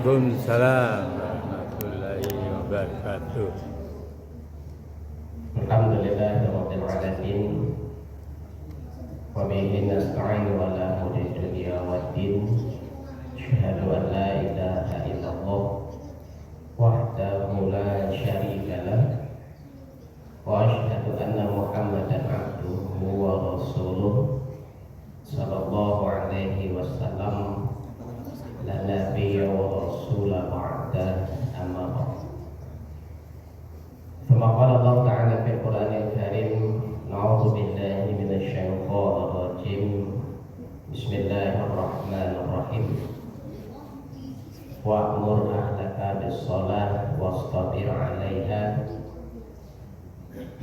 Waalaikumsalam warahmatullahi wabarakatuh. Alhamdulillahirabbil alamin. Wa bihi nasta'inu ala umuri dunya waddin. Asyhadu an la ilaha illallah wahdahu la syarika lah. Wa asyhadu anna Muhammadan abduhu wa rasuluh. Sallallahu alaihi wasallam. La nabiyya wa rasula ba'da, amma ba'd. ثم قال الله تعالى في القرآن الكريم: نعوذ بالله من الشيطان الرجيم. بسم الله الرحمن الرحيم. وأمر أهلك بالصلاة واصطبر عليها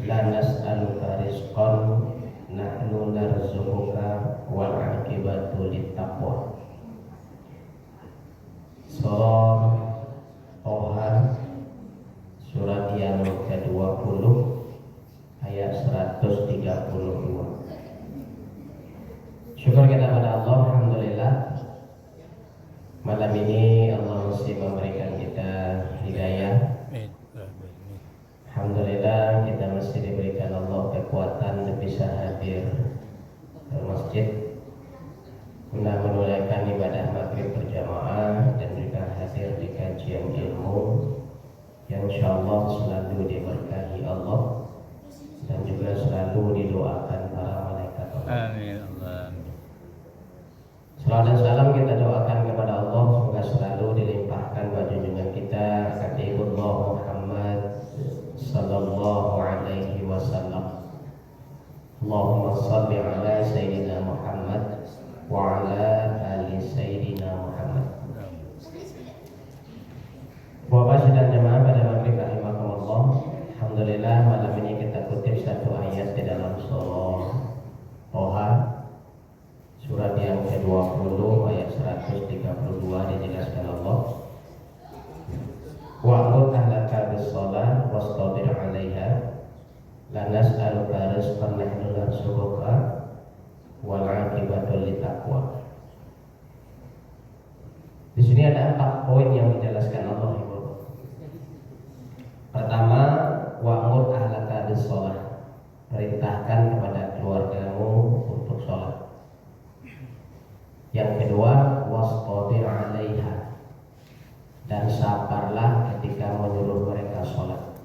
لا نسألك رزقا نحن نرزقك والعاقبة للتقوى. Surah Toha, surat yang ke-20 ayat 132. Syukur kita pada Allah, alhamdulillah. Malam ini Allah masih memberikan kita hidayah. Alhamdulillah kita masih diberikan Allah kekuatan untuk bisa hadir ke masjid guna menunaikan ibadah maghrib berjamaah dan juga hadir di kajian ilmu yang insyaallah selalu diberkahi Allah dan juga selalu didoakan para malaikat Allah. Amin Allah. Salawat dan salam kita doakan kepada Allah semoga selalu dilimpahkan pada junjungan kita Habibullah Muhammad sallallahu alaihi wasallam. Allahumma shalli ala sayyidina Muhammad wa ala ali sayyidina Muhammad. Bapak dan jemaah pada maghrib rahimakumullah. Alhamdulillah malam ini kita kutip satu ayat di dalam surah Toha, surat yang ke-20 ayat 132 dijelaskan Allah. Wa'mur ahlaka bis-shalah wastabir 'alaiha la nas'aluka rizqan nahnu narzuquka wal 'aqibatu littaqwa. Di sini ada 4 poin yang dijelaskan Allah. Pertama, wa'mur ahlaka bis-shalah, perintahkan kepada keluargamu untuk sholat. Yang kedua, wastabir 'alaiha, dan sabarlah ketika menyuruh mereka sholat.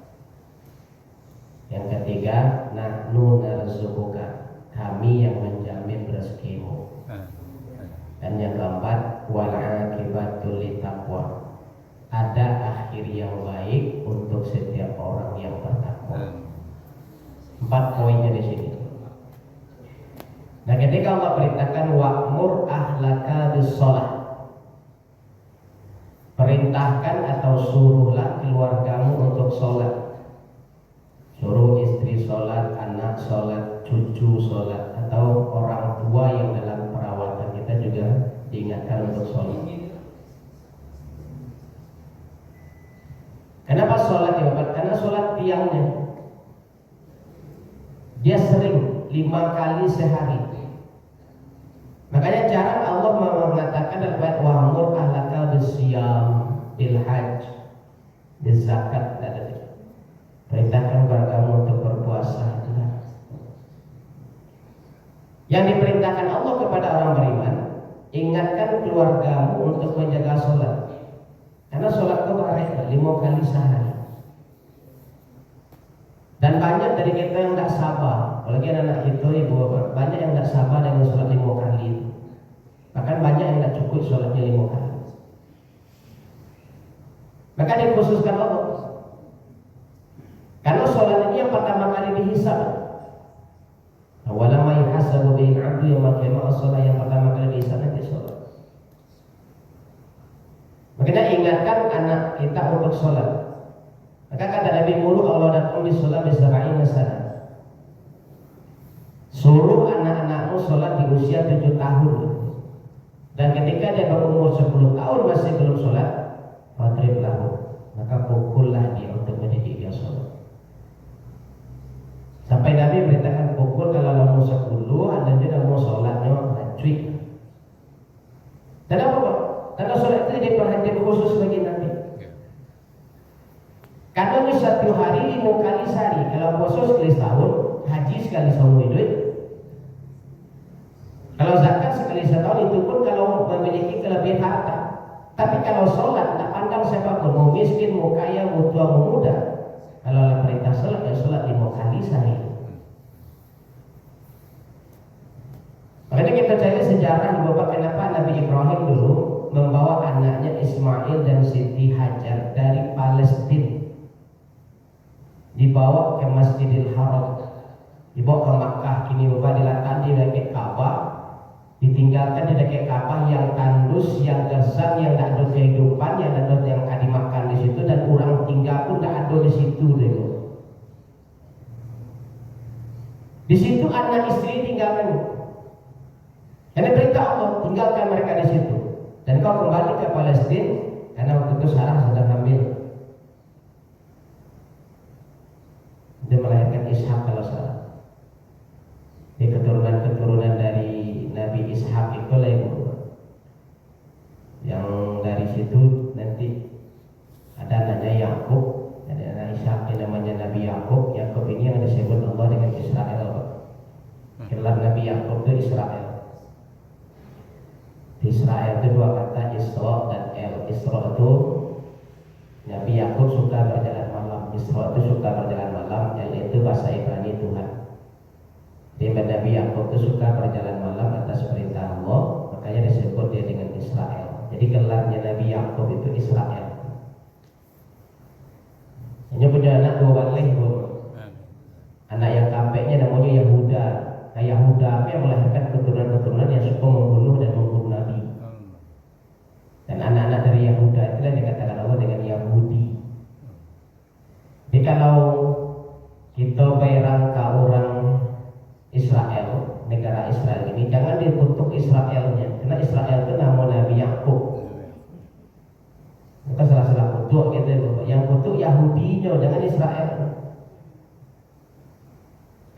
Yang ketiga, nahnu narzuquka, kami yang menjamin rezekimu. Dan yang keempat, wal 'aqibatu littaqwa, ada akhir yang baik untuk setiap orang yang bertakwa. 4 poinnya di sini. Nah, ketika Allah perintahkan wa'mur ahlaka bis-shalah, perintahkan atau suruhlah keluargamu untuk sholat. Suruh istri sholat, anak sholat, cucu sholat, atau orang tua yang dalam perawatan kita juga diingatkan untuk sholat. Kenapa sholat ya Bapak? Karena sholat tiangnya dia sering 5 kali sehari. Makanya jarang Allah mengatakan dalam ayat wa'mur ahlaka bisyam bil hajj, bil zakat, tidak ada. Perintahkan keluargamu untuk berpuasa. Yang diperintahkan Allah kepada orang beriman, ingatkan keluargamu untuk menjaga sholat. Karena sholat itu harus 5 kali sehari. Dan banyak dari kita yang tidak sabar, apalagi anak kita ibu bapak, banyak yang tidak sabar dengan sholat 5 kali. Bahkan banyak yang tidak cukup sholatnya 5 kali. Maka dikhususkan Allah. Karena sholat ini yang pertama kali dihisab. Awalama yuhasabu bil 'abdu yaumil qiyamah, sholat yang pertama kali dihisab nanti sholat. Makanya ingatkan anak kita untuk sholat. Maka kata Nabi mulu Allah dan ummi sholat bisab'ina sana. Suruh anak-anakmu sholat di usia 7 tahun. Dan ketika dia berumur 10 tahun masih belum sholat, fadrib lahu, maka pukullah dia untuk mendidik dia sholat. Sampai Nabi beritakan pukul kalau kamu 10 dan dia mau sholatnya cuy. Dan apa Pak? Karena sholat itu diperhatikan khusus bagi Kadang satu hari 5 kali sehari. Kalau puasa sekali setahun, haji sekali seumur hidup. Kalau zakat sekali setahun, itu pun kalau memiliki kelebihan harta. Tapi kalau sholat, tak pandang siapapun, mau miskin, mau kaya, mau tua, mau muda. Kalau Allah perintah sholat, ya sholat 5 kali sehari. Makanya kita cari sejarah bahwa kenapa Nabi Ibrahim dulu membawa anaknya Ismail dan Siti Hajar dari Palestina, dibawa ke Masjidil Haram, dibawa ke Makkah. Kini bapak diletakkan di dekat Ka'bah, ditinggalkan di dekat Ka'bah yang tandus, yang gersang, yang tak ada kehidupan, yang ada yang akan dimakan di situ, dan orang tinggal pun tak ada di situ dulu. Di situ anak istri tinggalkan. Karena perintah Allah, tinggalkan mereka di situ. Dan kau kembali ke Palestina, karena waktu itu Sarah sedang hamil. Dia melahirkan Ishak kalau salah. Di keturunan dari Nabi Ishak itu lah yang dari situ nanti ada anaknya Yakub, ada anak Ishak yang namanya Nabi Yakub. Yakub ini yang disebut Allah dengan Israel. Gelar Nabi Yakub itu Israel. Di Israel itu dua kata, Isra dan El. Isra itu Nabi Yakub suka berjalan malam, Isra itu suka berjalan malam, El itu bahasa Ibrani Tuhan. Jadi Nabi Yakub itu suka berjalan malam atas perintah Allah, makanya disebut dia dengan Israel. Jadi gelarnya Nabi Yakub itu Israel. Ini punya anak 2 balik, anak yang kampeknya namanya Yahuda. Nah, Yahuda apa yang melahirkan keturunan-keturunan yang suka membunuh dan membunuh Nabi. Dan anak-anak dari Yahuda itulah dikatakan Allah dengan Yahudi. Jadi kalau kita berangka orang Israel, negara Israel ini, jangan dikutuk Israelnya, karena Israel itu nama Nabi Yakub. Kita salah-salah kutuk gitu. Yang kutuk Yahudinya, jangan Israel.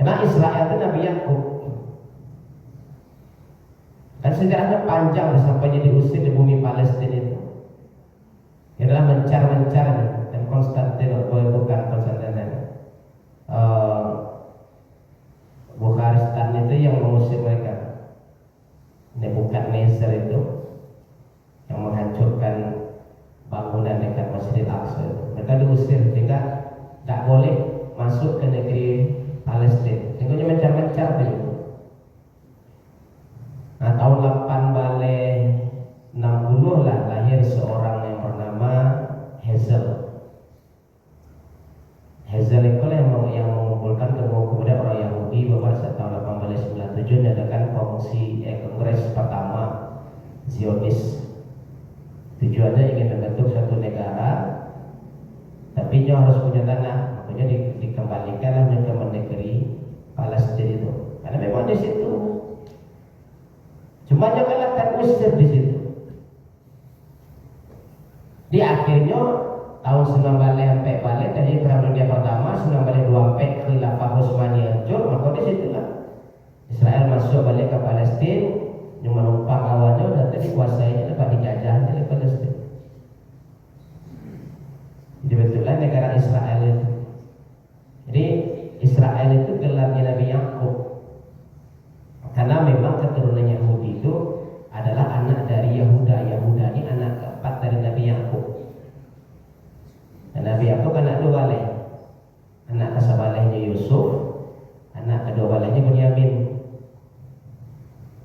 Karena Israel itu Nabi Yakub. Dan sejarahnya panjang sampai diusir di bumi Palestina itu. Adalah mencar-mencar dan Konstantinopel, bukan Konstantinopel. Bukharistan itu yang mengusir mereka. Nebukadnezar itu yang menghancurkan bangunan dekat Masjidil Aqsa. Mereka diusir sehingga tak boleh masuk ke negeri Palestina. Sehingga mencar-mencar itu. Nah, tahun 8 balik 60 lah lahir seorang yang bernama Hezel. Hezel itu yang mengumpulkan kemudian orang Yahudi bahwa tahun 1897 diadakan kongres pertama Zionis. Tujuannya ingin membentuk satu negara, tapi dia harus punya tanah, makanya dikembalikanlah ke negeri Palestina itu. Karena memang di situ. Cuma janganlah terusir di situ. Di akhirnya tahun 9 balik dari Perang Dunia Pertama 9 sampai Khilafah Utsmaniyah hancur, maka di situlah Israel masuk balik ke Palestina, yang menumpang awalnya dan tadi kuasainya dapat dijajah oleh Palestina. Jadi betulnya negara Israel itu. Jadi Israel itu gelarnya Nabi Yakub. Karena memang keturunan Yahudi itu adalah anak dari Yahuda. Yahuda ini anak keempat dari Nabi Yakub. Dan Nabi Yakub anak 2 balik. Anak kesebalahnya Yusuf, anak kedua balanya Bunyamin.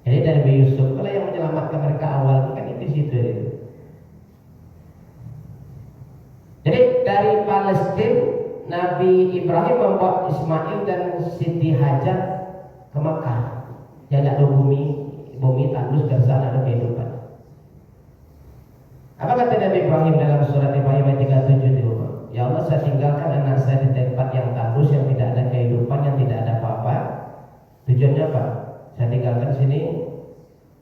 Jadi dari Nabi Yusuf kalau yang menyelamatkan mereka awal kan itu situ. Jadi dari Palestina Nabi Ibrahim membawa Ismail dan Siti Hajar ke Makkah. Yang ada bumi tandus dan sana ada kehidupan. Apa kata Nabi Ibrahim dalam surat Ibrahim ayat 37 itu? Ya Allah, saya tinggalkan anak saya di tempat yang tandus, yang tidak ada kehidupan, yang tidak ada apa-apa. Tujuannya apa? Saya tinggalkan sini,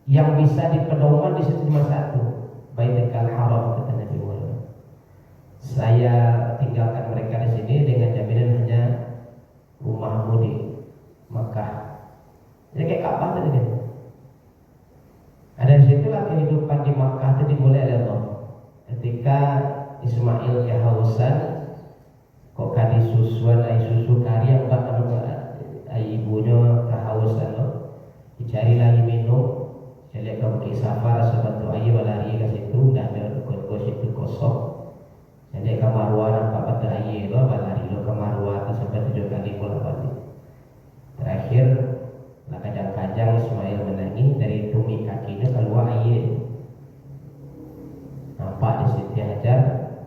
yang bisa dipedoman di situ cuma satu, Baitul Haram, kata Nabi Muhammad. Saya tinggalkan mereka di sini dengan jaminan hanya rumahmu di Makkah. Jadi kayak Ka'bah tadi kan. Ada di situlah kehidupan di Makkah itu dimulai oleh Allah. Ketika Ismail kehausan, kok kadi susuan ai susu kari yang bak anu ai ibunya kehausan lo dicari lagi minum. Saya lihat kamu ke safar sebantu ai balari ke situ dan kos itu kosong. Saya lihat kamarwa nampak pada ai lo balari lo kamarwa sampai 7 kali bolak balik. Terakhir lah kajang-kajang Ismail menangis dari tumit kakinya keluar air. Nampak di Siti Hajar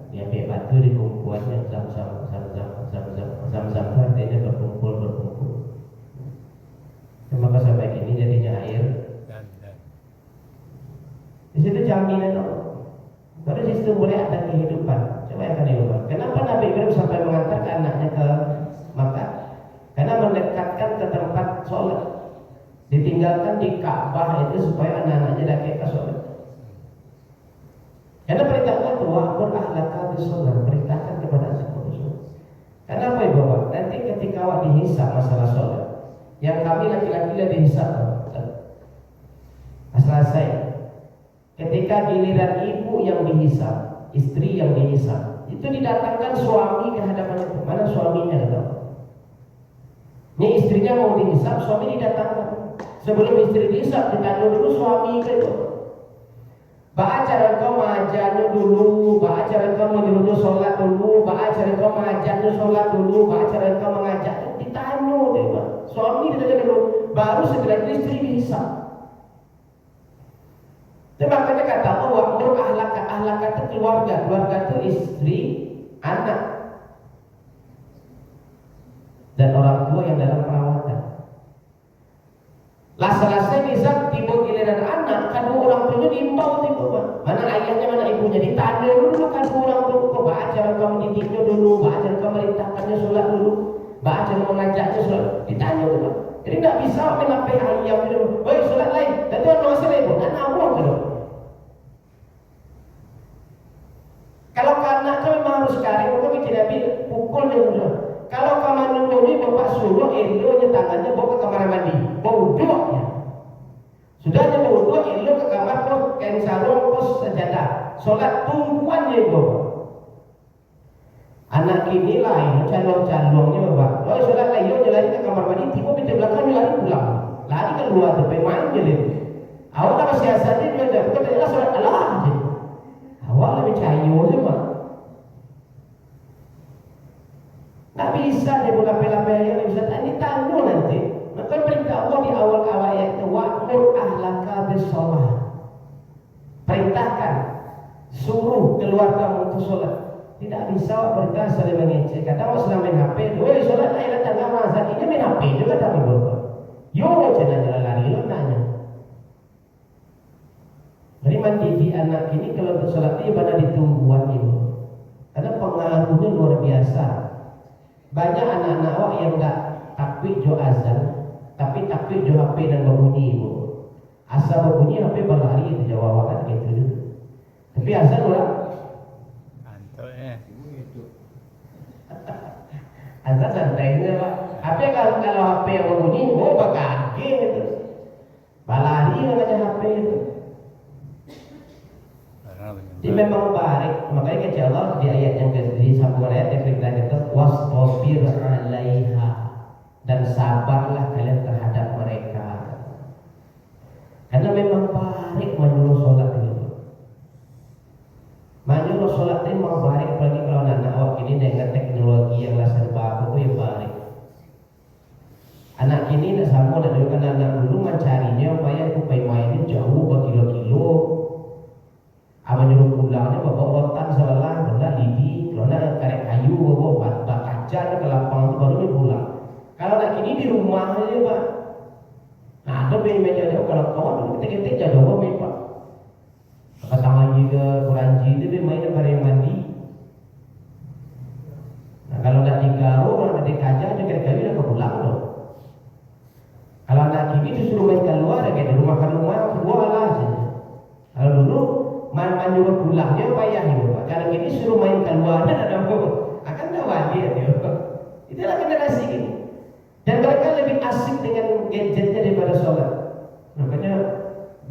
dia ambil batu di kumpulannya zam-zam itu artinya berkumpul. Maka sampai kini jadinya air. Dan Di situ jaminan kalau di situ boleh ada kehidupan. Coba yang kalian ubah. Kenapa Nabi Ibrahim sampai mengantarkan anaknya ke Makkah? Karena mendekatkan ke tempat sholat. Ditinggalkan di Ka'bah itu supaya anak-anaknya dapat ke sholat. Karena perintah Allah itu wa'mur ahlaka bis-sholat, perintahkan kepada anak-anak sholat. Karena apa ibu bapak? Nanti ketika awak dihisab masalah sholat, yang kami laki-laki dihisab, selesai. Ketika giliran ibu yang dihisab, istri yang dihisab, itu didatangkan suami ke hadapan itu. Mana suaminya kata? Ini istrinya mau dihisab, suami didatangkan. Sebelum istri dihisab, ditanya dulu suami itu. Ba'acara kau mengajarnya dulu, ba'acara kau menyuruhnya sholat dulu, ba'acara kau mengajarnya sholat dulu, ba'acara kau mengajarnya ditanya dia. Suami ditanya dulu, baru setelah itu istri dihisab. Jadi makanya kata Allah, wa'mur ahlaka, ahlaka itu keluarga, keluarga itu istri, anak, dan orang tua yang dalam perawatan. Lah selesai nizam tiba giliran anak, kedua orang tuanya diimbau tiba. Mana ayahnya, mana ibunya, ditanya dulu kedua orang tua. Kok ba'acara kamu didiknya dulu, ba'acara kamu merintahkannya sholat dulu, ba'acara mengajaknya sholat, ditanya dulu. Jadi tidak bisa menampil ayam dulu. Woi sholat lain, dan Tuhan masalah ibu, dan Allah dulu. Kalau anak itu memang harus kari, maka kita tidak pukul dia dulu. Kalau kamar ini bapak suruh eloknya tangannya bawa ke kamar mandi, bauduknya. Sudahnya bauduk, elok ke kamar pos kain sarung pos sajadah. Solat tungguannya bawa. Anak ini lain, calon-calonnya bapak. Oh solat lain, dia lari ke kamar mandi, tiba pintu belakang lari pulang, lari keluar tu pemain je dia. Awak tak masih asalnya dia dah, kita jelas solat Allah je. Awak lebih cahayu je pak. Tak bisa dia berlapis-lapis yang bisa ini tangguh nanti. Maka perintah Allah di awal ayat itu wa'mur ahlaka bis-shalah. Perintahkan, suruh keluarga untuk sholat. Tidak bisa perintah saling mengecek. Kata awak sedang main HP, woi sholat lah datang kamar azan ini main HP juga tak berapa. Yo jangan lari lo nanya. Jadi mendidik anak ini kalau untuk sholat ini pada ditungguan ibu. Karena pengaruhnya luar biasa. Banyak anak-anak awak yang tak takwid jo azan, tapi takwid jo HP dan berbunyi ibu. Asal berbunyi HP berlari itu jawab kan gitu. Tapi azan orang kantornya azan santainya pak. HP kalau HP yang berbunyi, oh bakage itu. Berlari namanya HP itu. Jadi memang baik, makanya kata Allah di ayat yang di sambungan ayat yang kita kata wasbir 'alaiha, dan sabarlah kalian terhadap mereka. Karena memang baik menyuruh sholat itu. Menyuruh sholat itu memang baik, apalagi kalau anak awak ini dengan teknologi yang serba itu yang baik. Anak ini tidak sama dengan anak dulu mencarinya supaya aku mainin jauh berkilo-kilo. Apa nyuruh pulangnya bawa rotan sebelah, benda lidi, kerana karet kayu, bawa bak kaca ke lapang itu baru dia pulang. Kalau nak kini di rumah aja pak. Nah ada meja dia kalau kawan ketik-ketik jadi apa main pak. Pasang lagi ke kuranci itu dia main pada yang mandi. Nah kalau nak digaro, kalau nak dikaca, dia karet kayu dia ke pulang loh. Kalau anak kini disuruh main keluar, kayak di rumah ke rumah, kedua lah aja. Kalau dulu menyuruh pulangnya payah itu pak. Kalau ini suruh main keluar dan ada akan khawatir dia. Itulah generasi ini. Dan mereka lebih asik dengan gadgetnya daripada sholat. Makanya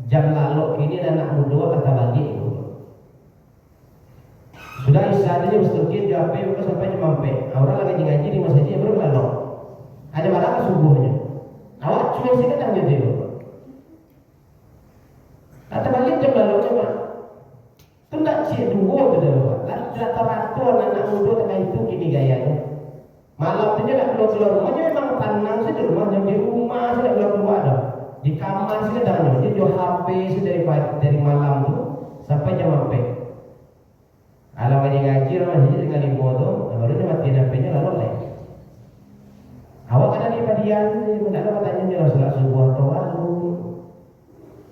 jam lalu ini anak muda kata lagi itu. Sudah isya seadanya mesti jawab bukan sampai nyampe. Orang lagi ngaji di masjid baru lalu. Ada barang subuhnya. Awak cuma sih kadang gitu. Kata balik jam lalu coba. Itu tak cik dua tu dah. Rata-rata anak muda tengah itu gini gayanya. Malam tu dia nak keluar rumahnya memang tenang saja rumahnya di rumah saja keluar dah. Di kamar saja dah. Dia jual HP dari malam tu sampai jam sampai. Kalau ngaji orang masjid dengan ibu tu, baru dia mati HP-nya lalu leh. Awak kadang di padian, tidak ada tanya dia solat subuh atau walu.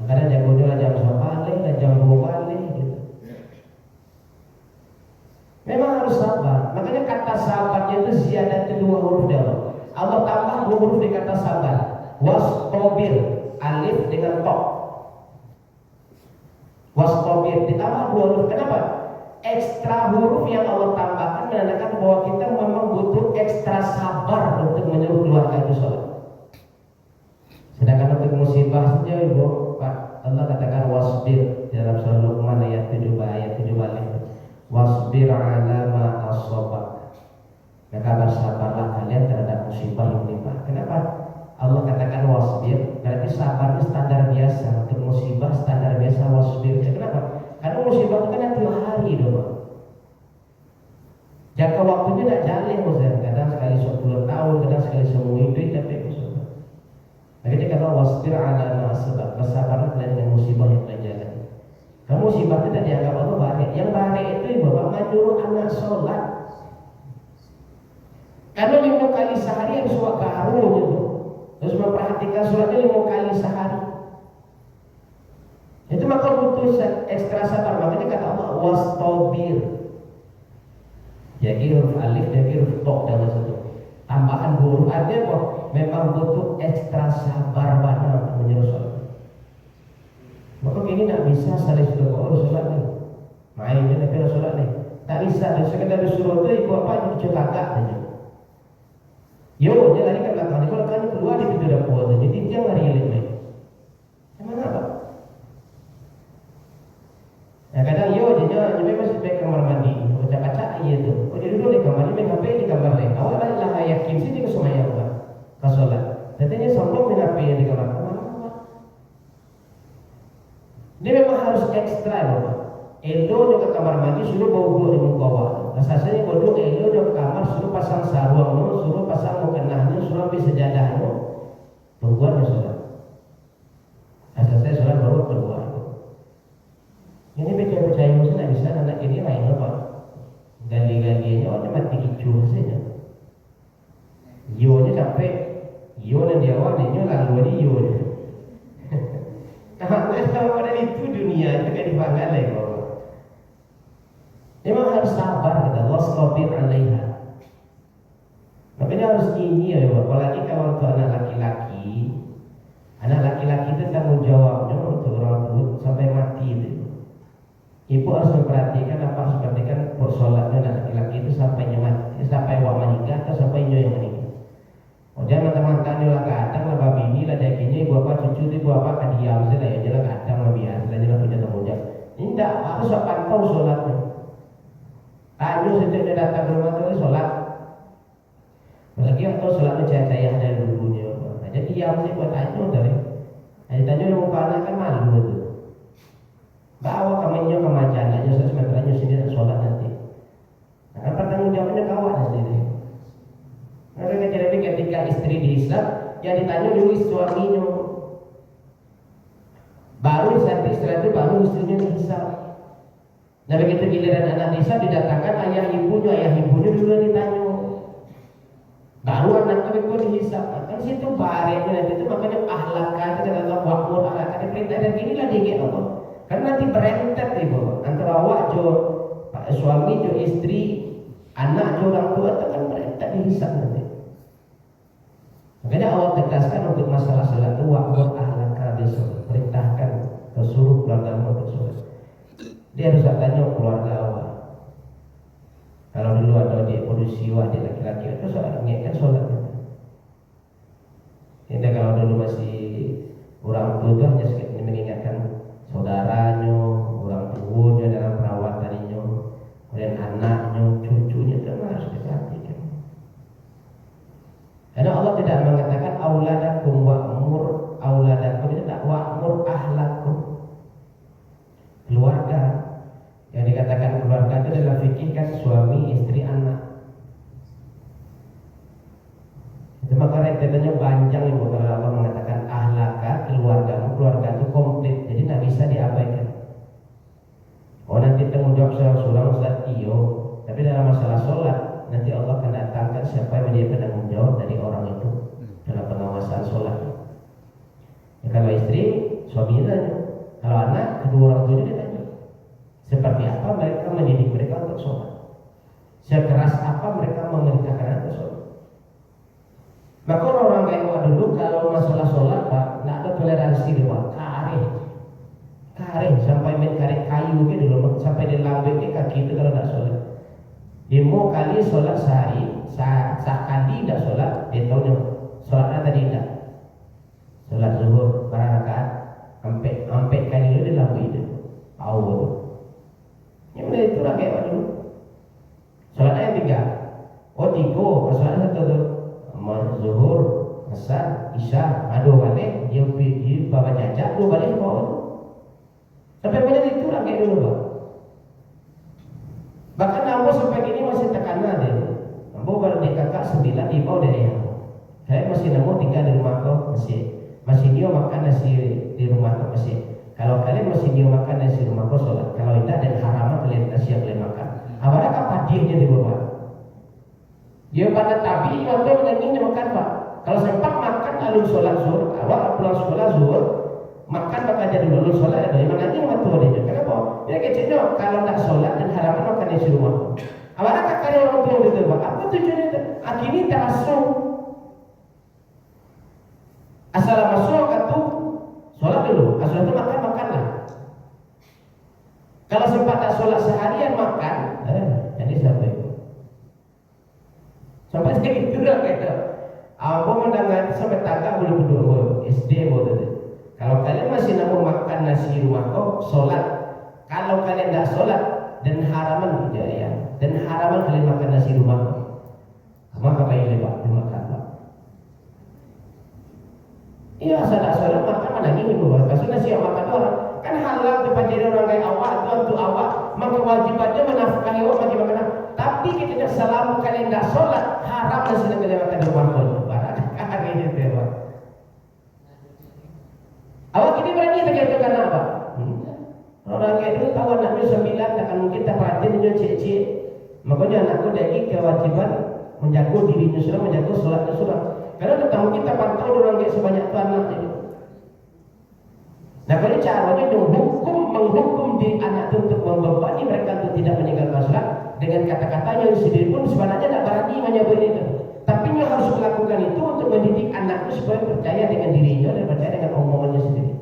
Kadang jagonya lah jam 1 balik, lah jam 2 balik gitu. Memang harus sabar. Makanya kata sabarnya itu ziyadah itu 2 huruf dah. Allah tambah 2 huruf di kata sabar. Wastabir, alif dengan tok. Wastabir ditambah 2 huruf. Kenapa? Ekstra huruf yang Allah tambahkan menandakan bahwa kita memang butuh ekstra sabar untuk menyuruh keluarga itu sholat. Sedangkan untuk musibah saja ibu, Pak, Allah katakan wasbir dalam surah Luqman ayat 7 balik. Wasbir ala ma asabak. Maka bersabarlah kalian terhadap musibah yang menimpa. Kenapa? Allah katakan wasbir, berarti sabar itu standar biasa. Untuk musibah standar biasa wasbir. Kenapa? Karena musibah itu kan tiap hari dong. Jangka waktunya tidak jalan Ustaz. Kadang sekali 10 tahun, kadang sekali semua hidup tapi musibah. Makanya kata wasbir ala ma asabak. Bersabarlah kalian dengan musibah yang kalian jalani. Kamu musibah tidak dianggap Allah baik. Yang baik itu bapak menyuruh anak sholat. Karena 5 kali sehari harus suat garu gitu. Terus memperhatikan sholatnya 5 kali sehari. Itu maka butuh ekstra sabar. Makanya kata Allah wastabir. Jadi huruf alif, jadi huruf tok dalam situ. Tambahan huruf artinya apa? Memang butuh ekstra sabar banget untuk menyuruh sholat. Maka gini tak bisa saling sudah kau sholat ni. Main je nak kena sholat ni. Tak bisa. Dan sekedar disuruh tu ibu apa jadi cakap saja. Yo, dia lari ke belakang. Kalau kan keluar dia tidur dapur tu. Jadi dia lari elok ni. Memang apa? Ya kadang yo dia masih baik kamar mandi. Baca-baca iya tu. Kalau dia duduk di kamar dia main HP di kamar lain. Awak baliklah yakin sini ke semayang buat. Ke sholat. Nantinya sombong main HP di kamar. Dia memang harus ekstra bapak. Elo dia ke kamar mandi suruh bawa di muka bawah. Rasanya bawa elo dia ke kamar suruh pasang sarungnya, suruh pasang mukenahnya, suruh ambil sejadahnya. Tungguan dia sholat. Saya sholat baru keluar. Ini mereka percaya mesti tak bisa anak ini lain apa? Gali-galinya orang mati kicau saja. Yo nya sampai yo dan dia awak dia lalu dia yo. Kalau ada itu dunia itu kan dibangga lagi. Memang harus sabar kita. Wastabir alaiha. Makanya harus ini ya, apalagi kalau untuk anak laki-laki. Anak laki-laki itu tanggung jawabnya untuk orang tua sampai mati itu. Ibu harus memperhatikan apa harus memperhatikan sholatnya anak laki-laki itu sampai mati, sampai wak menikah atau sampai nyoy yang menikah. Oh jangan teman-teman dia lah kadang lah babi ini lah dagingnya ibu apa cucu ibu apa kan diam saja ya jelas kadang lah biasa lah jelas punya tanggung jawab. Ini tidak harus pantau sholatnya. Tanya sejak dia datang ke rumah tu sholat. Lagi atau sholatnya cahaya ada dulunya. Jadi diam sih buat tanya tadi. Tanya dia muka anak kan malu tu. Bawa kamenyo ke majan aja sebenarnya sendiri sholat nanti. Nah, pertanggung jawabnya kawan sendiri. Karena jadi ketika istri di Islam yang ditanya dulu suaminya, baru saat istri itu baru istrinya dihisab. Nah begitu giliran anak dihisab didatangkan ayah ibunya dulu yang ditanya, baru anaknya itu dihisab. Kan situ bareknya nanti itu makanya ahlakah itu kata wa'mur ahlakah diperintah dan inilah dia Allah. Karena nanti berentet ibu antara awak jo suami jo istri anak jo orang tua itu kan berentet dihisab nanti. Makanya Allah tegaskan untuk masalah salat itu wa'mur ahlaka bisalat. Perintahkan suruh keluarga untuk sholat. Dia harus tanya keluarga awak. Kalau dulu ada di produksi di laki-laki itu sholat niatkan sholat. Ini kalau dulu masih orang tua itu hanya sedikit mengingatkan saudaranya, orang tuanya dalam perawatannya, kemudian anaknya, siapa yang menjadi penanggung jawab dari orang itu dalam pengawasan sholat. Ya, kalau istri, suaminya tanya. Kalau anak, kedua orang tuanya dia tanya. Seperti apa mereka mendidik mereka untuk sholat? Sekeras apa mereka memerintahkan anak untuk sholat? Maka orang-orang kayak dulu kalau masalah sholat Pak, nggak ada toleransi deh Pak. Karet sampai main karet kayu gitu dulu, sampai dilambek ke kaki itu kalau nggak sholat. Demo kali sholat sehari, sekali tidak sholat, dia tahu sholatnya tadi tidak. Sholat zuhur para rakaat, sampai kali itu dilambek itu, tahu itu. Yang mana itu rakyat dulu. Sholatnya yang 3, oh 3, sholatnya 1 tuh. Zuhur, asar, isya, adu balik, dia bawa jajak, 2 balik bawa tu. Sampai banyak itu rakyat dulu Pak. Bahkan Ambo sampai ini masih tekanan dia. Ambo baru di kakak 9 di bawah dari yang. Saya masih nemu 3 di rumah kau masih dia makan nasi di rumah kau masih. Kalau kalian masih dia makan nasi di rumah kau sholat. Kalau tidak dan haram kalian nasi yang kalian makan. Awalnya kan padihnya di bawah. Dia pada tabi waktu menangis makan Pak. Kalau sempat makan lalu sholat zuhur, awal pulang sekolah zuhur, makan maka jadi dulu sholat ada yang menangis waktu dia. Kenapa? Dia kecilnya kalau tak sholat dan harapan makan di rumah. Awalnya kakak orang tua gitu Pak. Apa tujuannya itu? Akhirnya terasuk. Asal masuk katu sholat dulu. Asal itu makanlah. Kalau sempat tak sholat seharian makan, jadi sampai. Sampai segitu dah kata. Aku mendengar sampai tangga boleh berdua SD boleh. Kalau kalian masih nak makan nasi rumah kau, sholat. Kalau kalian tak sholat dan haraman tidak ya, dan haraman kalian makan nasi rumah kau, maka baik lebat dimakan Pak. Iya, asal tak sholat makan mana ini buat. Kasih nasi yang makan orang kan halal tempat jadi orang kayak awak itu untuk awak, maka wajibannya menafkahi awak bagi makan. Tapi kita tidak selama kalian tak sholat, haram nasi yang kalian makan di rumah kau. Barang hari ini Pak. Awak ini berani begitu karena apa? Orang kayak dulu tahu anaknya 9, takkan mungkin tak perhatiin dia cek-cek. Makanya anakku dari kewajiban menjaga dirinya sudah, menjaga sholatnya sudah. Karena tak mungkin tak pantau orang kayak sebanyak tu anak ini. Nah kalau caranya menghukum di anak itu untuk membebani mereka untuk tidak meninggalkan sholat dengan kata-katanya sendiri pun sebenarnya tak berani menyebut itu. Tapi dia harus melakukan itu untuk mendidik anaknya supaya percaya dengan dirinya dan percaya dengan omongannya sendiri.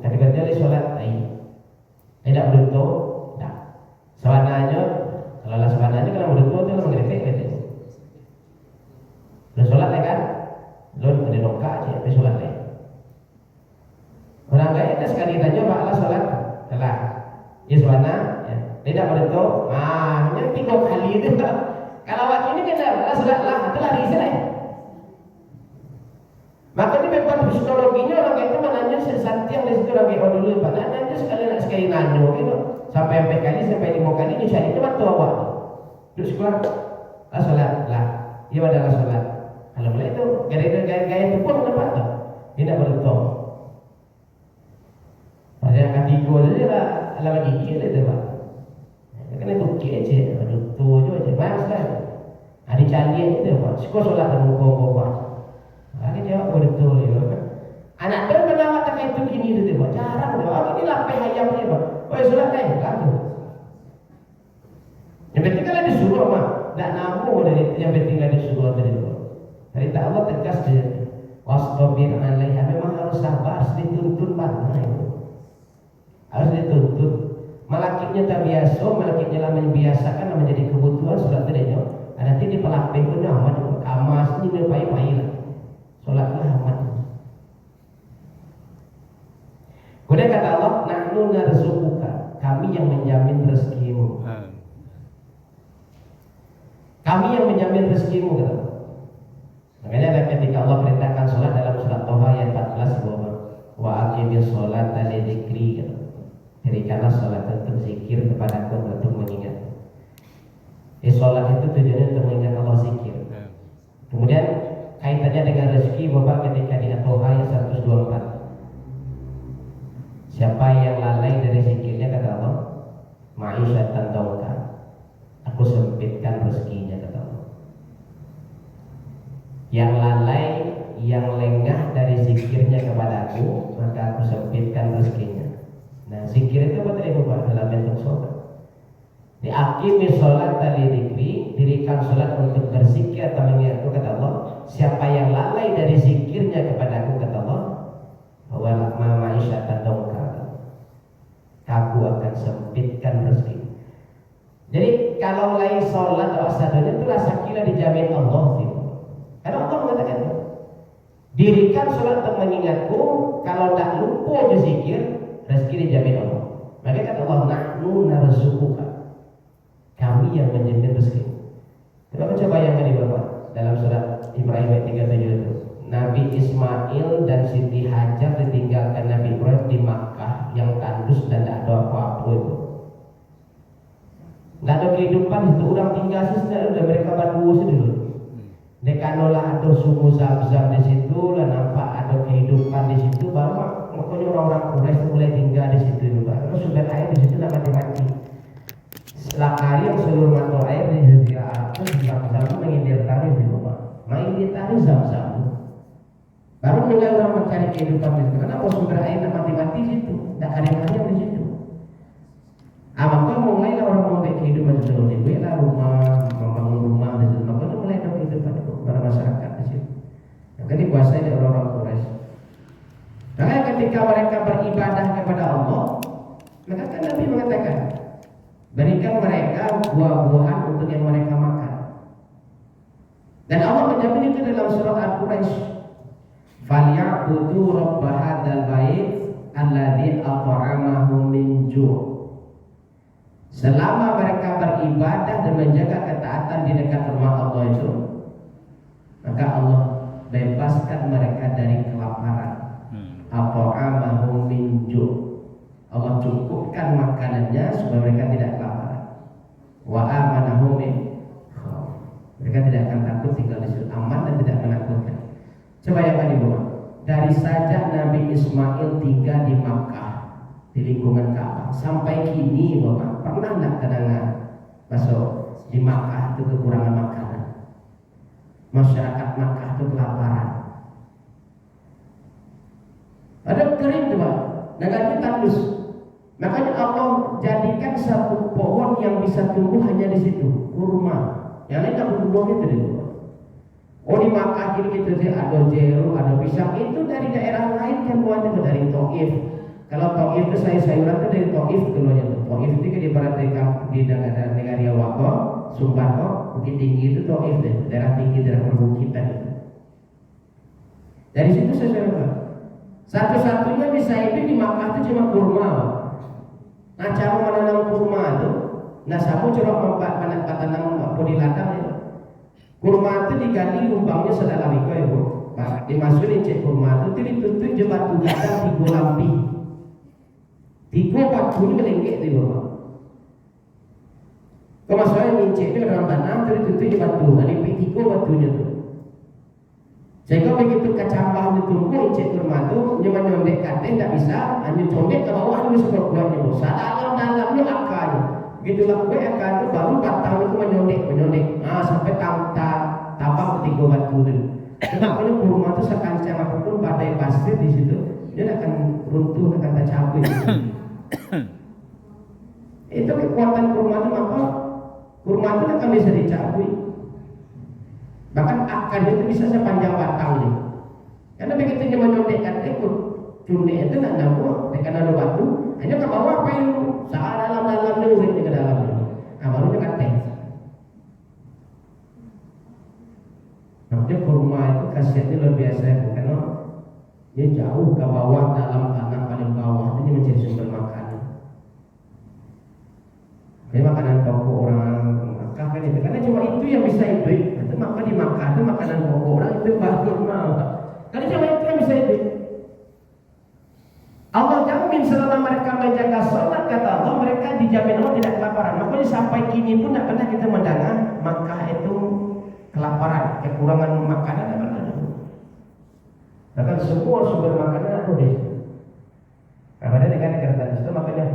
Tapi kerja di sholat, tidak beruntung, tak. Sebenarnya, kalau lah sebenarnya kalau beruntung itu mengerti gitu. Udah sholat kan? Belum ada doka aja, tapi sholat deh. Orang kaya itu sekali tanya bakal sholat, telah. Ya sebenarnya, ya. Tidak beruntung. Yang 3 kali itu. Kalau waktu ini kita sholat lah, itu lari saja. Maka ini memang psikologinya orang itu menanya sesanti yang di situ lagi dulu Pak. Nanya sekali nanya gitu. Sampai 4 kali sampai 5 kali ini saya itu waktu awak. Terus keluar sholat lah. Dia adalah sholat. Kalau mulai itu gaya itu pun kenapa tuh? Tidak beruntung. Pada yang ketiga saja lah, ala gigi lah itu Pak. Kan itu kece, aduh tujuh aja, mas kan. Hari canggih itu Pak. Sekolah sholat dan muka-muka. Ada jawab betul ya. Anak tu menawar tak itu gini tu Pak. Jarang tu. Ini lapeh ayamnya Pak. Oh sholat lain lagu. Yang penting kalau disuruh mah, tak namu dari yang penting kalau disuruh dari Pak. Dari tak Allah tegas dia. Wastabir alaiha, memang harus sabar, harus dituntun Pak. Harus dituntun. Malakitnya tak biasa, malakitnya lah membiasakan lah menjadi kebutuhan sholat tadinya. Nanti di pelapeh pun amat kamas ini pai-pai lah. Sholatlah amat. Kemudian kata Allah, nahnu narzuquka, kami yang menjamin rezekimu. Kami yang menjamin rezekimu kata Allah. Makanya ketika Allah perintahkan sholat dalam surat Toha ayat 14 bahwa wa aqimis sholat li dzikri kata. Dirikanlah sholat untuk zikir kepadaku untuk mengingat. Sholat itu tujuannya untuk mengingat Allah zikir. Kemudian kaitannya dengan rezeki Bapak ketika di At-Toha ayat 124. Siapa yang lalai dari zikirnya kata Allah, ma'isyatan dongka, aku sempitkan rezekinya kata Allah. yang lalai, yang lengah dari zikirnya kepadaku, maka aku sempitkan rezekinya. Nah, zikir itu apa tadi Bapak? Dalam bentuk sholat. Diakimi sholat tali dikri, dirikan sholat untuk berzikir atau mengingatku, kata Allah. Siapa yang lalai dari zikirnya kepadaku, kata Allah, bahwa mama isyatan dongkar, aku akan sempitkan rezeki. Jadi kalau lain sholat atau asadanya itu rasa kira dijamin Allah. Karena Allah mengatakan, dirikan sholat untuk mengingatku, kalau tak lupa je zikir, rezeki dijamin Allah. Maka kata Allah, nahnu narzuquka, kami yang menjamin rezeki. Coba bayangkan di Bapak dalam surat Ibrahim ayat 37 itu, Nabi Ismail dan Siti Hajar ditinggalkan Nabi Ibrahim di Makkah yang tandus dan tidak ada apa-apa itu. Tidak ada kehidupan itu, orang tinggal sih sudah mereka berdua sih dulu. Dekanolah ada sumur Zam-Zam di situ, dan nampak ada kehidupan di situ, baru makanya orang-orang Quraisy mulai tinggal di situ juga. Karena sumber air di situ tidak mati-mati. Setelah kali yang seluruh mata air di Jazirah Arab itu Zam-Zam mengindir tari di rumah, mengindir tari Zam-Zam. Baru mulai orang mencari kehidupan di situ. Karena sumber air tidak mati-mati di situ, tidak ada yang di situ. Maka mulailah orang membuat kehidupan di situ, dibuatlah rumah, membangun rumah di situ. Maka mulai ada kehidupan para masyarakat di situ. Maka dikuasai oleh orang-orang Quraisy. Maka ketika mereka beribadah kepada Allah, maka kan Nabi mengatakan, berikan mereka buah-buahan untuk yang mereka makan. Dan Allah menjamin itu dalam surat Al-Quraisy. Falyabudu rabb hadzal bait alladzi at'amahum min ju'. Selama mereka beribadah dan menjaga ketaatan di dekat rumah Allah itu, maka Allah bebaskan mereka dari kelaparan. At'amahum min ju'. Allah cukupkan makanannya supaya mereka tidak kelaparan. Wa amanahum min khauf. Mereka tidak akan takut tinggal di situ, aman dan tidak menakutkan. Coba yang tadi bawa. Dari sajak Nabi Ismail tinggal di Makkah, di lingkungan Ka'bah, sampai kini Bapak pernah tidak kenangan masuk di Makkah itu kekurangan makanan, masyarakat Makkah itu kelaparan, ada kering coba, negaranya tandus. Makanya Allah jadikan satu pohon yang bisa tumbuh hanya di situ, kurma. Yang lain tak tumbuh itu dulu. Oh di Makkah ini kita sih ada jeru, ada pisang, itu dari daerah lain kan buatnya dari Taif. Kalau Taif itu sayuran itu dari Taif keluarnya tuh. Taif itu kan diperhatikan di negara Wako, Sumbako, Bukit Tinggi itu Taif deh, daerah tinggi, daerah perbukitan itu. Dari situ saya satu-satunya bisa hidup di Makkah itu cuma kurma. Nah cara menanam kurma itu, nah samu curah mempat tanam apa di ladang itu. Kurma itu diganti lubangnya sedalam itu ya bu. Dimasukin cek kurma itu ditutup je batu gadang 3 lampi. 3 batu ini melenggek di bawah. Kemasukan nyincek itu dalam tanah ditutup je batu. Ada 3 batunya tu. Sehingga begitu kecambah ditunggu cek kurma itu nyondek kate tidak bisa, hanya condek ke bawah itu seperkuatnya bu. Dalamnya akarnya. Begitulah gue akar itu baru batang itu menyondek. Nah sampai tabang ke 3 batu itu. Kenapa kurma itu sekancang apapun badai pasir di situ, dia akan runtuh, akan tercabut. Itu kekuatan kurma itu, maka kurma itu akan bisa dicabut. Bahkan akarnya itu bisa sepanjang batangnya. Karena begitu dia menyondekkan ikut cundek itu tidak nyambung, tekan ada batu, hanya ke bawah apa itu, saat dalam-dalamnya uritnya ke dalamnya. Nah baru dia kan teh. Makanya kurma itu khasiatnya luar biasa ya, karena dia jauh ke bawah dalam tanah paling bawah, ini menjadi sumber makanan. Jadi makanan pokok orang Makkah kan itu, karena cuma itu yang bisa hidup. Itu maka di Makkah itu makanan pokok orang itu baru kurma. Karena cuma itu yang bisa hidup. Allah jamin selama mereka menjaga sholat, kata Allah, mereka dijamin Allah tidak kelaparan. Makanya sampai kini pun tidak pernah kita mendengar Makkah itu kelaparan, kekurangan makanan tidak pernah ada. Bahkan semua sumber makanan ada di situ. Karena dengan kertas itu makanya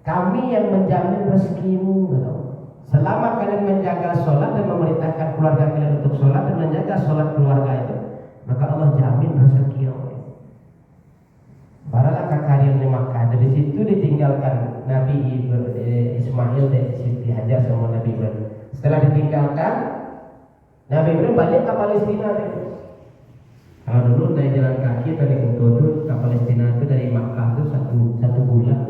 kami yang menjamin rezekimu, kata Allah. selama kalian menjaga sholat dan memerintahkan keluarga kalian untuk sholat dan menjaga sholat keluarga itu, maka Allah jamin rezeki Allah. Paralah kakarian di Makkah. Dari situ ditinggalkan Nabi Ismail dan Siti Hajar sama Nabi Ibrahim. Setelah ditinggalkan, Nabi Ibrahim balik ke Palestina. Kalau dulu naik jalan kaki dari Kuto itu ke Palestina itu dari Makkah itu satu bulan.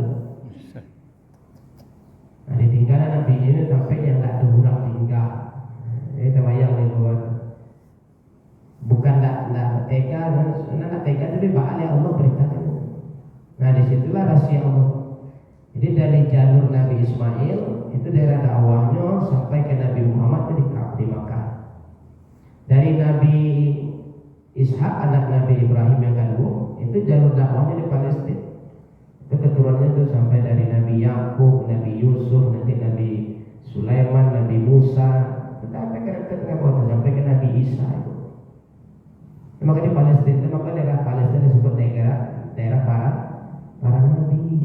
Nah, ditinggalkan Nabi ini sampai yang tak ada orang tinggal. Ini terbayang nih bahwa bukan tak tega, nak tega tapi bakal yang Allah beritakan. Nah disitulah rahasia Allah. Jadi dari jalur Nabi Ismail itu daerah dakwahnya sampai ke Nabi Muhammad itu di Makkah. Dari Nabi Ishak anak Nabi Ibrahim yang kedua itu jalur dakwahnya di Palestina. Itu keturunannya itu sampai dari Nabi Yakub, Nabi Yusuf, nanti Nabi Sulaiman, Nabi Musa, sampai sampai ke Nabi Isa itu. Maka di Palestina, maka daerah Palestina disebut daerah para nabi.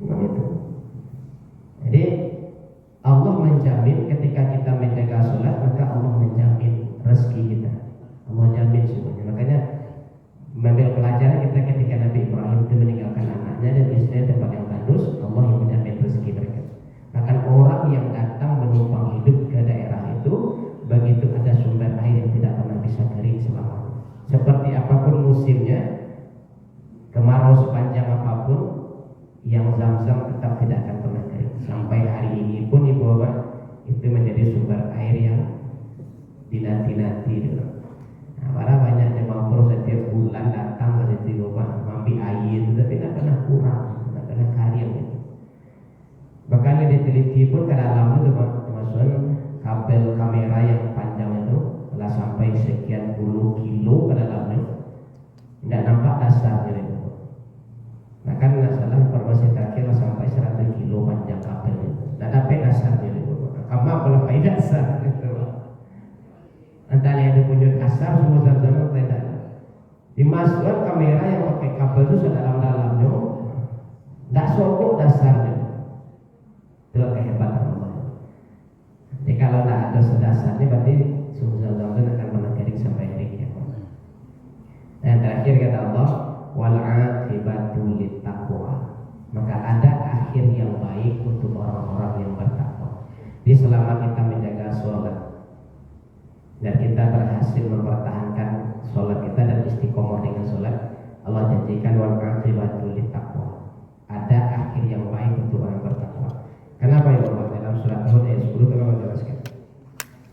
Memang itu. Jadi Allah menjamin ketika kita menjaga sholat, maka Allah menjamin rezeki kita. Allah jamin semuanya. Makanya mengambil pelajaran kita ketika Nabi Ibrahim itu meninggalkan anaknya dan istrinya tempat yang tandus, Allah yang menjamin rezeki mereka. Bahkan orang yang datang menumpang hidup ke daerah itu, begitu ada sumber air yang tidak pernah bisa kering selamanya. Seperti apapun musimnya, kemarau sepanjang apapun, yang Zam-Zam tetap tidak akan pernah kering. Sampai hari ini pun Ibu Bapak itu menjadi sumber air yang dinanti-nanti. Nah, para banyak jemaah pro setiap bulan datang ke situ Bapak mampi air, tapi tidak pernah kurang, tidak pernah kering. Bahkan diteliti pun ke dalam itu termasuk kabel kamera yang panjang itu telah sampai sekian puluh kilo ke dalamnya, tidak nampak dasarnya itu. Nah kan nggak salah informasi terakhir sampai 100 kilo panjang kabel itu, tidak dapat dasarnya itu. Kamu kalau pakai dasar gitu, antara yang punya dasar semua sama tidak. Dimasukkan kamera yang pakai kabel itu sudah dalam-dalamnya, tidak sokok dasarnya. Itulah kehebatan Allah. Jadi kalau tidak ada dasarnya berarti sumber Zam-Zam akan pernah kering sampai hari kiamat. Dan terakhir kata Allah, wal aqibatu littaqwa. Maka ada akhir yang baik untuk orang-orang yang bertakwa. Jadi selama kita menjaga sholat dan kita berhasil mempertahankan sholat kita dan istiqomah dengan sholat, Allah janjikan wal aqibatu littaqwa. Ada akhir yang baik untuk orang bertakwa. Kenapa ya Bapak? Dalam surat Hud ayat 10 telah menjelaskan,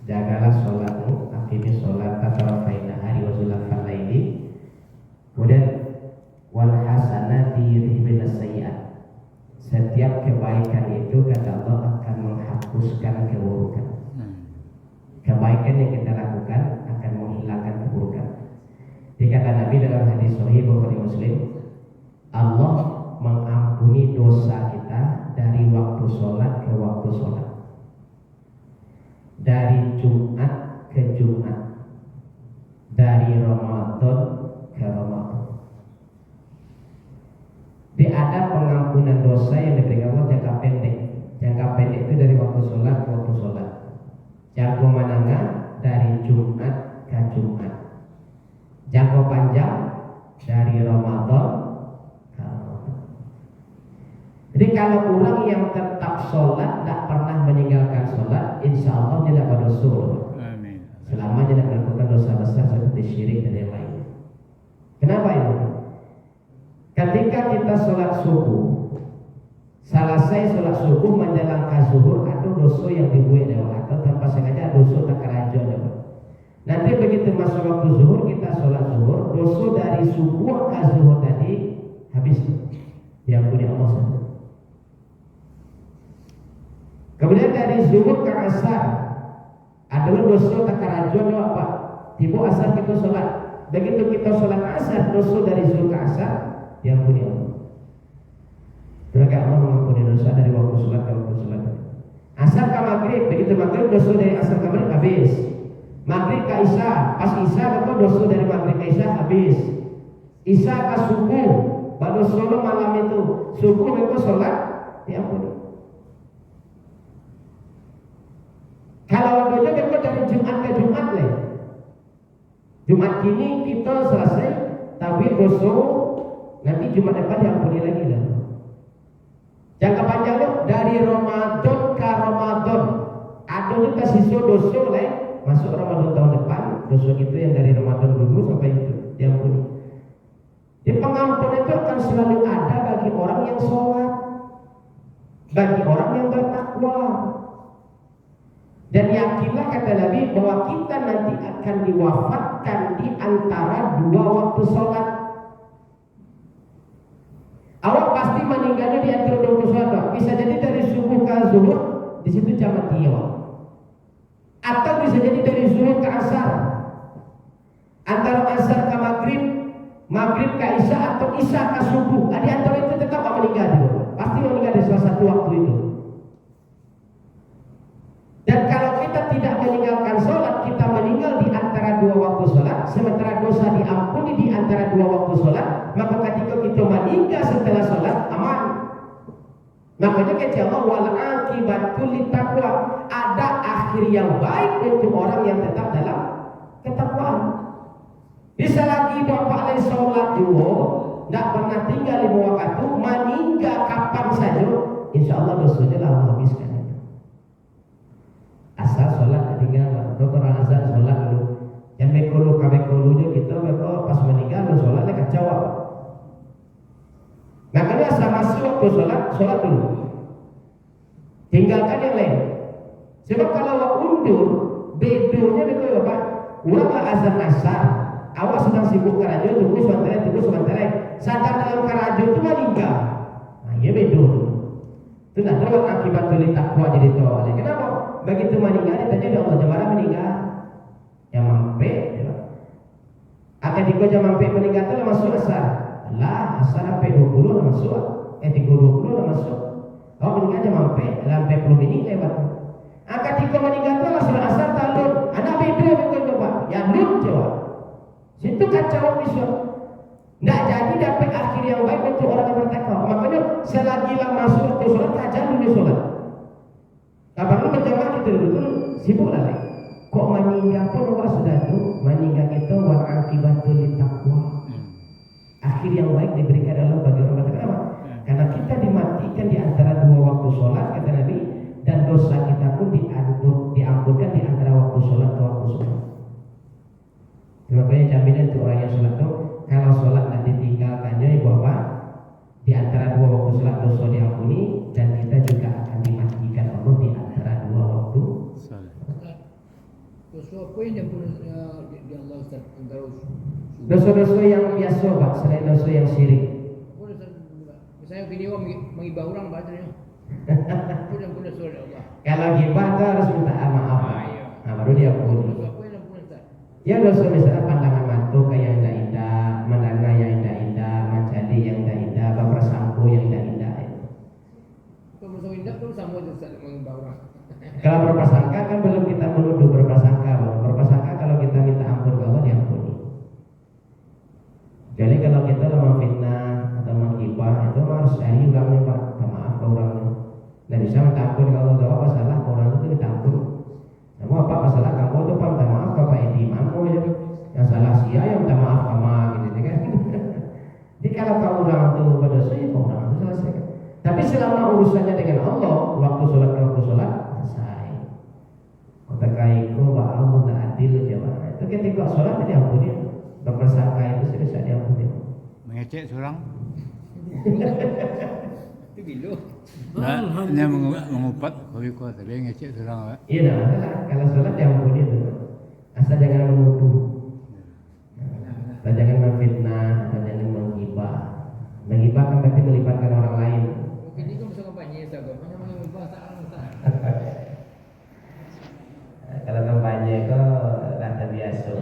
jagalah sholatmu, aqimi sholat tarafain nahari wa zulafal laili. Kemudian wal hasanati yudhibun sayyi'at. Setiap kebaikan itu kata Allah akan menghapuskan keburukan. Kebaikan yang kita lakukan akan menghilangkan keburukan. Dikata Nabi dalam hadis sahih Bukhari Muslim, Allah mengampuni dosa kita dari waktu sholat ke waktu sholat, dari Jumat ke Jumat, dari Ramadan ke Ramadan. Di ada pengampunan dosa yang diberikan Allah jangka pendek. Jangka pendek itu dari waktu sholat ke waktu sholat. Jangka menengah dari Jumat ke Jumat. Jangka panjang dari Ramadan ke Ramadan. Jadi kalau orang yang tetap sholat, tidak pernah meninggalkan sholat, insya Allah dia tidak berdosa. Amin. Selama dia tidak melakukan dosa besar seperti syirik dan yang lain. Kenapa itu? Ketika kita sholat subuh, selesai sholat subuh menjelang ke zuhur, atau dosa yang dibuat dewa, atau tanpa sengaja dosa tak keraja dewa. Nanti begitu masuk waktu zuhur, kita sholat zuhur, dosa dari subuh ke zuhur tadi habis, diampuni Allah SWT. Kemudian dari zuhur ke asar adalah dosa tak keraja dewa apa? Tiba asar kita sholat. Begitu kita sholat asar, dosa dari zuhur ke asar diampuni Allah. Berarti Allah mengampuni dosa dari waktu sholat ke waktu sholat. Asar ke maghrib, begitu maghrib dosa dari asar ke maghrib habis. Maghrib ke isya, pas isya betul dosa dari maghrib ke isya habis. Isya ke subuh, baru sholat malam itu subuh betul sholat diampuni. Jumat ini kita selesai, tapi besok nanti Jumat depan diampuni lagi dah. Jangka panjang loh, dari Ramadan ke Ramadan. Ada kita sisa dosa lain masuk Ramadan tahun depan, dosa itu yang dari Ramadan dulu sampai itu diampuni. Di pengampunan itu akan selalu ada bagi orang yang sholat, bagi orang yang bertakwa. Dan yakinlah kata Nabi bahwa kita nanti akan diwafatkan di antara dua waktu sholat. Awak pasti meninggalnya di antara dua waktu sholat. Bisa jadi dari subuh ke zuhur, di situ jam mati awak. Atau bisa jadi dari zuhur ke asar, antara asar ke maghrib, maghrib ke isya, atau isya ke subuh. Di antara itu tetap meninggal juga. Pasti meninggal di salah satu waktu itu. Dan kalau kita tidak meninggalkan sholat, kita meninggal di antara dua waktu sholat, sementara dosa diampuni di antara dua waktu sholat, maka ketika kita meninggal setelah sholat, aman. Makanya kata Allah, wal akibatul littaqwa, ada akhir yang baik untuk orang yang tetap dalam ketakwaan. Bisa lagi bapak lain sholat juga, tidak pernah tinggal 5 waktu, meninggal kapan saja, insya Allah dosanya lah Allah habiskan. Asal sholat ketinggalan, orang azan sholat dulu, yang bekolo kabekolonya kita bekolo pas meninggal sholatnya kacau apa? Makanya asal masuk waktu sholat dulu, tinggalkan yang lain. Sebab kalau awak undur, bedonya bekolo apa? Uranglah azan asar, awak sedang sibuk kerajo, tunggu sebentar, sadar dalam kerajo itu meninggal. Nah, iya bedo. Itu nak terus akibat tulis takwa jadi tahu. Kenapa? Begitu meninggal ditanya Allah jemaah meninggal yang mampe ya. Akan diko jam mampe meninggal itu masuk asar lah, asar sampai 20 lah masuk 3:20 lah masuk. Kalau meninggal jam mampe sampai 10 menit lewat. Akan diko meninggal itu masuk asar talun anak beda betul coba ya lun coba situ kacau bisa nggak jadi dapat akhir yang baik untuk orang yang bertakwa. Makanya selagi lah masuk waktu sholat kajian dulu sholat. Kapan berjamaah kita dulu sibuk lah. Kok meninggal pun Allah sudah tuh meninggal kita wal akibatul littaqwa. Akhir yang baik diberikan Allah bagi orang bertakwa. Kenapa? Karena kita dimatikan di antara dua waktu sholat kata Nabi, dan dosa kita pun diampunkan di antara waktu sholat ke waktu sholat. Makanya jaminan untuk orang yang sholat tuh kalau sholat nanti ditinggalkannya ibu bapak di antara dua waktu sholat dosa diampuni, dan kita juga akan dimatikan Allah di antara dua waktu sholat. Dosa apa yang diampuni di Allah Ustaz? Dosa-dosa yang biasa pak, selain dosa yang syirik. Misalnya video menghibah orang bacanya. Itu yang punya dosa Allah. Kalau gibah itu harus minta maaf. Nah baru diampuni. Dosa apa yang diampuni Ustaz? Ya dosa misalnya pandangan mata kayak yang indah-indah, mendengar yang indah-indah, mencari yang indah-indah, berprasangka yang indah-indah. Kalau dosa indah itu sama Ustaz menghibah orang. Kalau berprasangka kan belum kita menuduh berprasangka. Berprasangka kalau kita minta ampun ke Allah diampuni. Jadi kalau kita memfitnah atau menghibah itu harus cari orangnya pak, minta maaf ke orangnya. Dan bisa minta ampun kalau ada apa salah orang itu minta ampun. Kamu apa masalah kamu itu pak minta maaf ke Pak Edi Mamu ya. Yang salah sia yang minta maaf sama gitu kan. Jadi kalau kau orang itu berdosa ya kau orang itu selesai. Tapi selama urusannya dengan Allah, waktu sholat ke waktu sholat selesai. Kata kaiku bahwa Allah tak adil jemaah. Itu ketika sholat tidak ampuni. Berprasangka itu sudah bisa diampuni. Mengecek seorang. Itu bilo. Nah, ini mengupat bagi kuat tapi ngecek seorang apa? Iya dah, kalau sholat diampuni itu. Asal jangan menuduh. Asal jangan memfitnah, asal jangan menghibah. Menghibah kan berarti melibatkan orang lain. Mungkin ini kan bisa kampanye Ustaz. Mana menghibah tak Ustaz. Kalau kampanye kok dah terbiasa.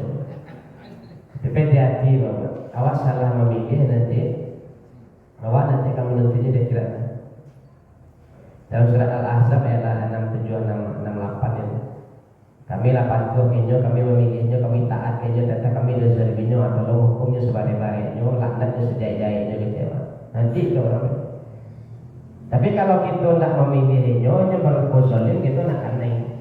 Tapi hati-hati bapak, awak salah memilih nanti, awak nanti akan menentunya dia kira. Dalam surat Al-Ahzab ayat 67-68 itu, kami lapan tuh kenyo, kami memilihnya, kami taat kenyo, data kami dosa lebihnya, atau hukumnya sebagai-baiknya, laknatnya sejaya-jayanya gitu. Nanti itu orang. Tapi kalau kita nak memilihnya, hanya berposolin kita nak aneh.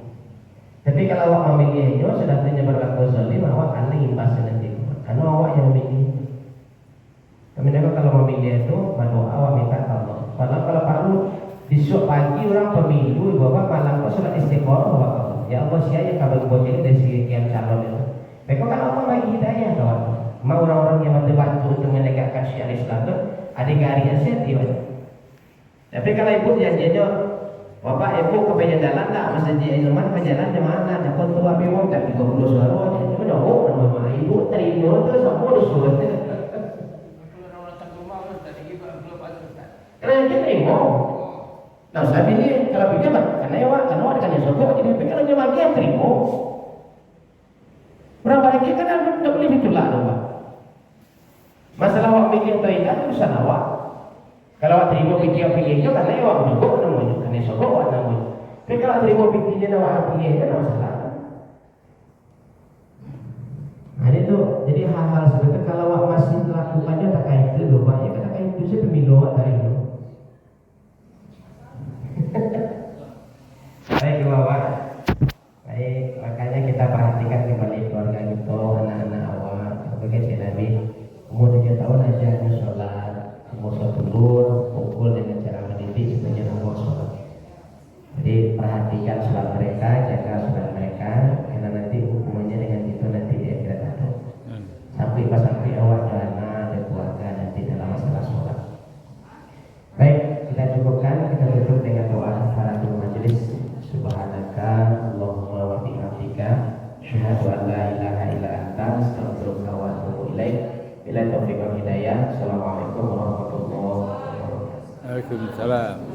Tapi kalau awak memilihnya sedangkan berlaku zalim, awak akan impas nanti. Karena awak yang memilih. Kemudian kalau memilih itu berdoa awak minta ke Allah. Kalau perlu besok pagi orang pemilu bapak malam kau sholat istiqoroh bapak Allah. Ya Allah siapa kalau buat ini dari sekian calon itu. Mereka kan Allah bagi hidayah kawan. Mau orang-orang yang membantu untuk menegakkan syariat Islam itu ada garian seti. Tapi kalau ibu janjinya bapak ibu kepengen jalan tak masa dia iman berjalan di mana ada kontua memang tak 30 suara itu jauh nama ibu terima tu semua disuruh. Karena dia terima. Nah saya pilih kalau pilih apa? Karena awak dengan yang sokok jadi kalau dia bagi yang terima. Berapa lagi kan tidak boleh ditolak awak. Masalah awak pilih atau tidak itu urusan awak. Kalau awak terima pilih-pilihnya karena awak menunggu namanya, karena sokok awak namanya. Tapi kalau terima pilihnya awak pilihnya tidak masalah. Nah itu jadi hal-hal seperti itu kalau awak masih melakukannya tak kayak itu loh pak ya karena kayak itu sih pemilu awak dari itu. Baik bapak, baik makanya kita perhatikan kembali keluarga kita, anak-anak awak, sebagai Nabi umur 7 tahun aja harus sholat, umur 1 tahun pukul dengan cara mendidik supaya awak sholat. Jadi perhatikan sholat mereka, jaga sholat mereka, karena nanti hukumannya dengan itu nanti dia tidak tahu. Sampai awak jana dan keluarga nanti dalam masalah sholat. Baik, kita cukupkan, kita tutup dengan doa kafaratul majelis. Subhanaka Allahumma wa bihamdika asyhadu an la ilaha illa anta astaghfiruka wa atubu ilaik. Bila taufiq wal hidayah. Assalamualaikum warahmatullahi wabarakatuh. Waalaikumsalam.